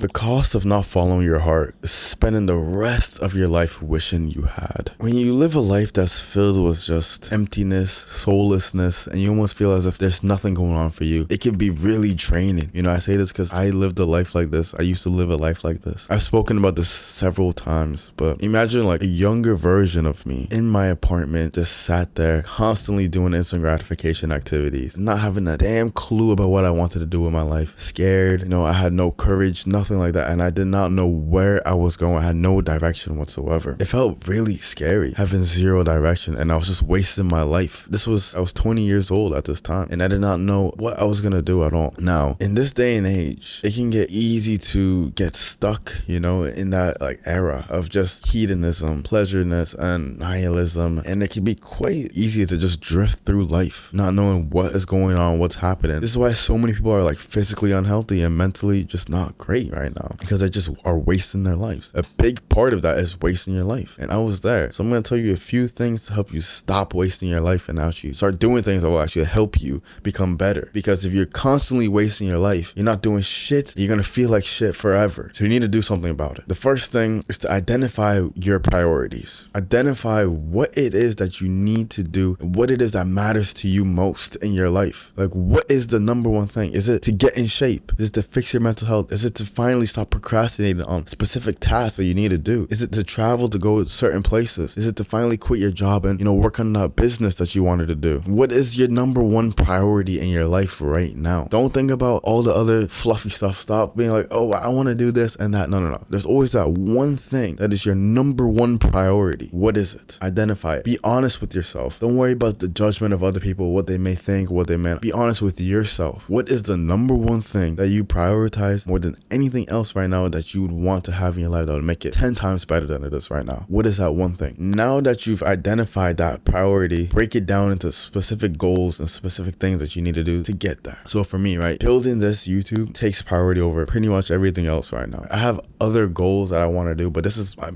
The cost of not following your heart is spending the rest of your life wishing you had. When you live a life that's filled with just emptiness, soullessness, and you almost feel as if there's nothing going on for you, it can be really draining. I say this because I lived a life like this. I used to live a life like this. I've spoken about this several times, but imagine like a younger version of me in my apartment, just sat there constantly doing instant gratification activities, not having a damn clue about what I wanted to do with my life. Scared, I had no courage, nothing like that, and I did not know where I was going. I had no direction whatsoever. It felt really scary having zero direction, and I was just wasting my life. I was 20 years old at this time, and I did not know what I was gonna do at all. Now, in this day and age, it can get easy to get stuck, in that like era of just hedonism, pleasureness, and nihilism, and it can be quite easy to just drift through life, not knowing what is going on, what's happening. This is why so many people are like physically unhealthy and mentally just not great right now, because they just are wasting their lives. A big part of that is wasting your life, and I was there. So I'm going to tell you a few things to help you stop wasting your life and actually start doing things that will actually help you become better. Because if you're constantly wasting your life, you're not doing shit, you're going to feel like shit forever. So you need to do something about it. The first thing is to identify your priorities. Identify what it is that you need to do and what it is that matters to you most in your life. Like, what is the number one thing? Is it to get in shape? Is it to fix your mental health? Is it to finally stop procrastinating on specific tasks that you need to do? Is it to travel to go to certain places? Is it to finally quit your job and, work on that business that you wanted to do? What is your number one priority in your life right now? Don't think about all the other fluffy stuff. Stop being like, oh, I want to do this and that. No. There's always that one thing that is your number one priority. What is it? Identify it. Be honest with yourself. Don't worry about the judgment of other people, what they may think, what they meant. Be honest with yourself. What is the number one thing that you prioritize more than anything else right now that you would want to have in your life that would make it 10 times better than it is right now? What is that one thing? Now that you've identified that priority, break it down into specific goals and specific things that you need to do to get there. So for me, right, building this YouTube takes priority over pretty much everything else right now. I have other goals that I want to do, but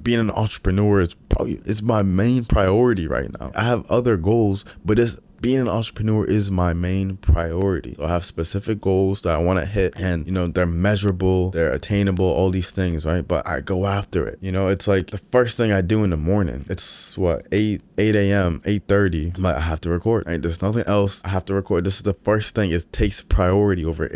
being an entrepreneur it's my main priority right now. I have other goals, but being an entrepreneur is my main priority. So I have specific goals that I want to hit, and they're measurable, they're attainable, all these things, right? But I go after it. It's like the first thing I do in the morning. It's 8 a.m., 8:30. But I have to record, right? There's nothing else I have to record. This is the first thing. It takes priority over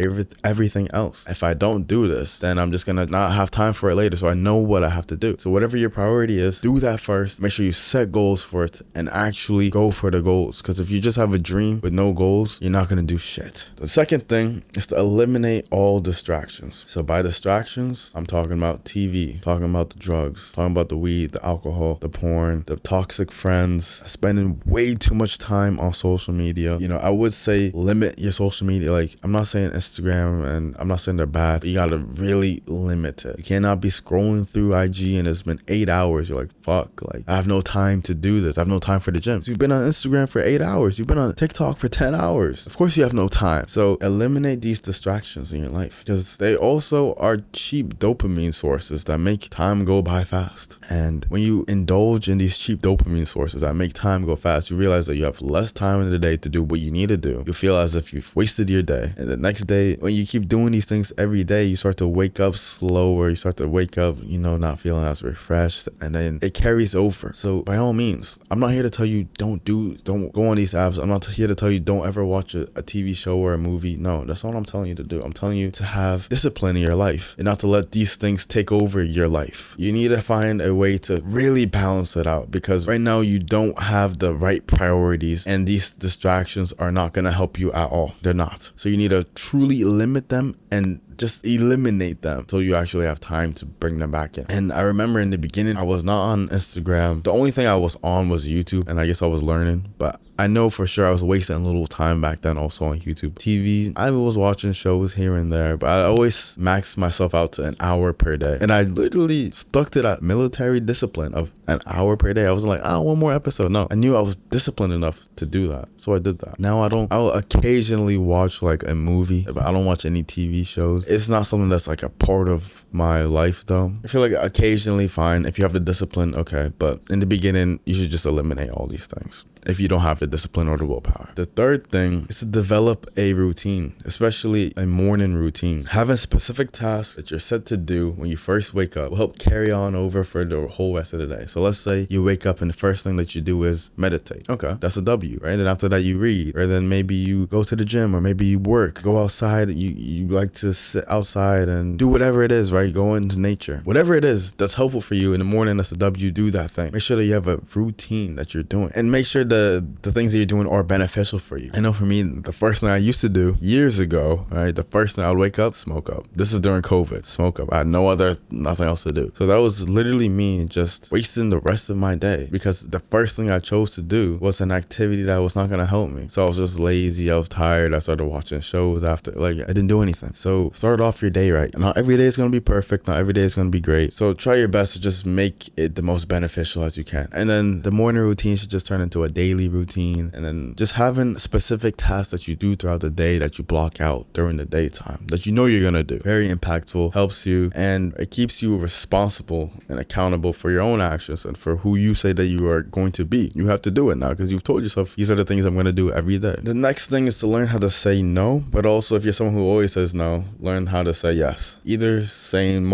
everything else. If I don't do this, then I'm just gonna not have time for it later. So I know what I have to do. So whatever your priority is, do that first. Make sure you set goals for it and actually go for the goals. Because if you just have a dream with no goals, you're not gonna do shit. The second thing is to eliminate all distractions. So by distractions, I'm talking about TV, talking about the drugs, talking about the weed, the alcohol, the porn, the toxic friends, spending way too much time on social media. I would say limit your social media. Like, I'm not saying Instagram, and I'm not saying they're bad, but you gotta really limit it. You cannot be scrolling through IG and it's been 8 hours. You're like, fuck, like, I have no time to do this. I have no time for the gym. So you've been on Instagram for 8 hours. You've been on TikTok for 10 hours. Of course you have no time. So eliminate these distractions in your life, because they also are cheap dopamine sources that make time go by fast. And when you indulge in these cheap dopamine sources that make time go fast, you realize that you have less time in the day to do what you need to do. You feel as if you've wasted your day. And the next day, when you keep doing these things every day, you start to wake up slower. You start to wake up, not feeling as refreshed, and then it carries over. So by all means, I'm not here to tell you don't go on these apps. I'm not here to tell you don't ever watch a TV show or a movie. No, that's not what I'm telling you to do. I'm telling you to have discipline in your life and not to let these things take over your life. You need to find a way to really balance it out, because right now you don't have the right priorities, and these distractions are not going to help you at all. They're not. So you need to truly limit them and just eliminate them so you actually have time to bring them back in. And I remember in the beginning, I was not on Instagram. The only thing I was on was YouTube, and I guess I was learning, but I know for sure I was wasting a little time back then also on YouTube. TV, I was watching shows here and there, but I always maxed myself out to an hour per day. And I literally stuck to that military discipline of an hour per day. I was like, one more episode. No, I knew I was disciplined enough to do that. So I did that. Now I'll occasionally watch like a movie, but I don't watch any TV shows. It's not something that's like a part of my life though. I feel like occasionally fine. If you have the discipline, okay. But in the beginning, you should just eliminate all these things. if you don't have the discipline or the willpower. The third thing is to develop a routine, especially a morning routine. Having specific tasks that you're set to do when you first wake up will help carry on over for the whole rest of the day. So let's say you wake up and the first thing that you do is meditate. Okay, that's a W, right? And after that you read, or then maybe you go to the gym, or maybe you work, go outside. You like to sit outside and do whatever it is, right? Go into nature. Whatever it is that's helpful for you in the morning, that's a W, do that thing. Make sure that you have a routine that you're doing, and make sure the things that you're doing are beneficial for you. I know for me, the first thing I used to do years ago, right? The first thing I would wake up, smoke up. This is during COVID, smoke up. I had nothing else to do. So that was literally me just wasting the rest of my day, because the first thing I chose to do was an activity that was not going to help me. So I was just lazy. I was tired. I started watching shows after, like, I didn't do anything. So start off your day right. Not every day is going to be perfect. Not every day is going to be great. So try your best to just make it the most beneficial as you can. And then the morning routine should just turn into a daily routine. And then just having specific tasks that you do throughout the day that you block out during the daytime that you know you're going to do. Very impactful, helps you, and it keeps you responsible and accountable for your own actions and for who you say that you are going to be. You have to do it now because you've told yourself, these are the things I'm going to do every day. The next thing is to learn how to say no, but also if you're someone who always says no, learn how to say yes. Either saying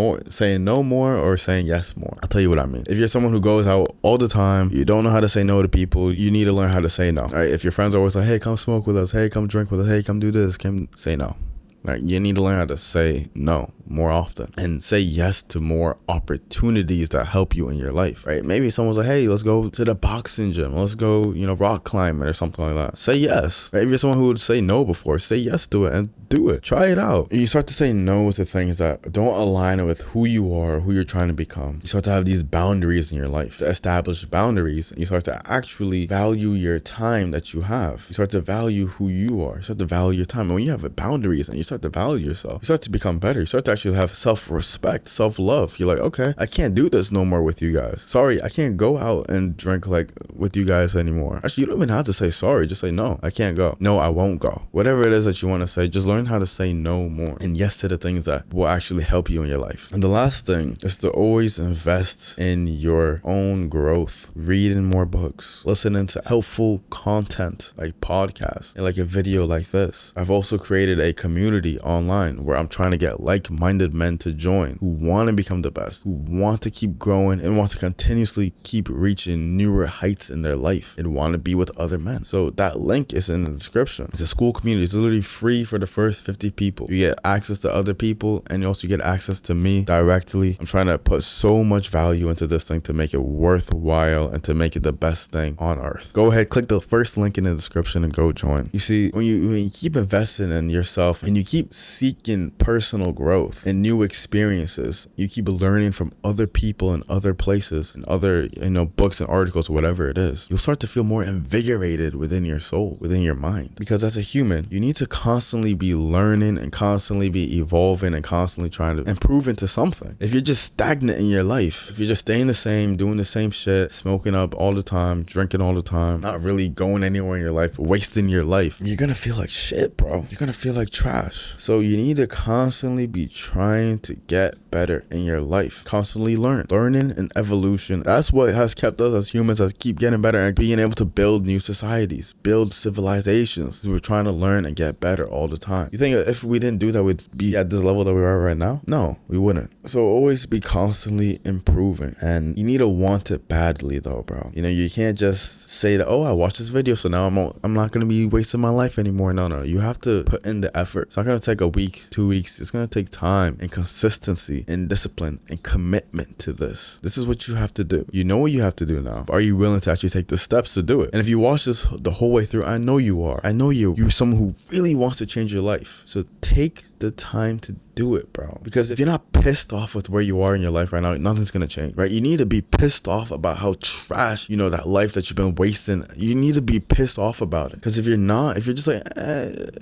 no more or saying yes more. I'll tell you what I mean. If you're someone who goes out all the time, you don't know how to say no to people, you need to learn how to say no. All right? If your friends are always like, hey, come smoke with us, hey, come drink with us, hey, come do this, come say no. Like, you need to learn how to say no more often and say yes to more opportunities that help you in your life, right? Maybe someone's like, hey, let's go to the boxing gym. Let's go, rock climbing or something like that. Say yes. Right? If you're someone who would say no before, say yes to it and do it. Try it out. You start to say no to things that don't align with who you are, who you're trying to become. You start to have these boundaries in your life, to establish boundaries, and you start to actually value your time that you have. You start to value who you are. You start to value your time. And when you have boundaries and you start to value yourself, you start to become better. You start to actually have self-respect, self-love. You're like, okay, I can't do this no more with you guys. Sorry, I can't go out and drink with you guys anymore. Actually, you don't even have to say sorry. Just say, no, I can't go. No, I won't go. Whatever it is that you want to say, just learn how to say no more and yes to the things that will actually help you in your life. And the last thing is to always invest in your own growth. Reading more books, listening to helpful content like podcasts and like a video like this. I've also created a community online where I'm trying to get like-minded men to join who want to become the best, who want to keep growing and want to continuously keep reaching newer heights in their life and want to be with other men. So that link is in the description. It's a school community. It's literally free for the first 50 people. You get access to other people and you also get access to me directly. I'm trying to put so much value into this thing to make it worthwhile and to make it the best thing on earth. Go ahead, click the first link in the description and go join. You see, when you keep investing in yourself and you keep seeking personal growth and new experiences, you keep learning from other people and other places and other books and articles, whatever it is, you'll start to feel more invigorated within your soul, within your mind. Because as a human, you need to constantly be learning and constantly be evolving and constantly trying to improve into something. If you're just stagnant in your life, if you're just staying the same, doing the same shit, smoking up all the time, drinking all the time, not really going anywhere in your life, wasting your life, you're gonna feel like shit, bro. You're gonna feel like trash. So you need to constantly be trying to get better in your life. Constantly learning and evolution. That's what has kept us as humans, as keep getting better and being able to build new societies, build civilizations. We're trying to learn and get better all the time. You think if we didn't do that, we'd be at this level that we are right now? No, we wouldn't. So always be constantly improving, and you need to want it badly though, bro. You can't just say that, oh, I watched this video, so now I'm not gonna be wasting my life anymore. No, you have to put in the effort. It's not gonna take a week, 2 weeks. It's gonna take time and consistency and discipline and commitment to this. This is what you have to do. You know what you have to do now, but are you willing to actually take the steps to do it? And if you watch this the whole way through, I know you are. I know you're someone who really wants to change your life. So take the time to do it, bro. Because if you're not pissed off with where you are in your life right now, nothing's gonna change, right? You need to be pissed off about how trash, that life that you've been wasting. You need to be pissed off about it. Because if you're not, if you're just like,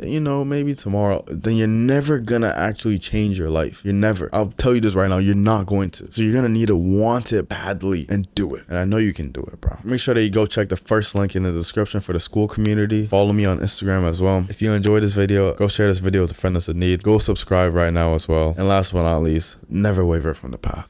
maybe tomorrow, then you're never gonna actually change your life. You're never. I'll tell you this right now, you're not going to. So you're gonna need to want it badly and do it. And I know you can do it, bro. Make sure that you go check the first link in the description for the school community. Follow me on Instagram as well. If you enjoyed this video, go share this video with a friend that's in need. Go subscribe right now as well. And last but not least, never waver from the path.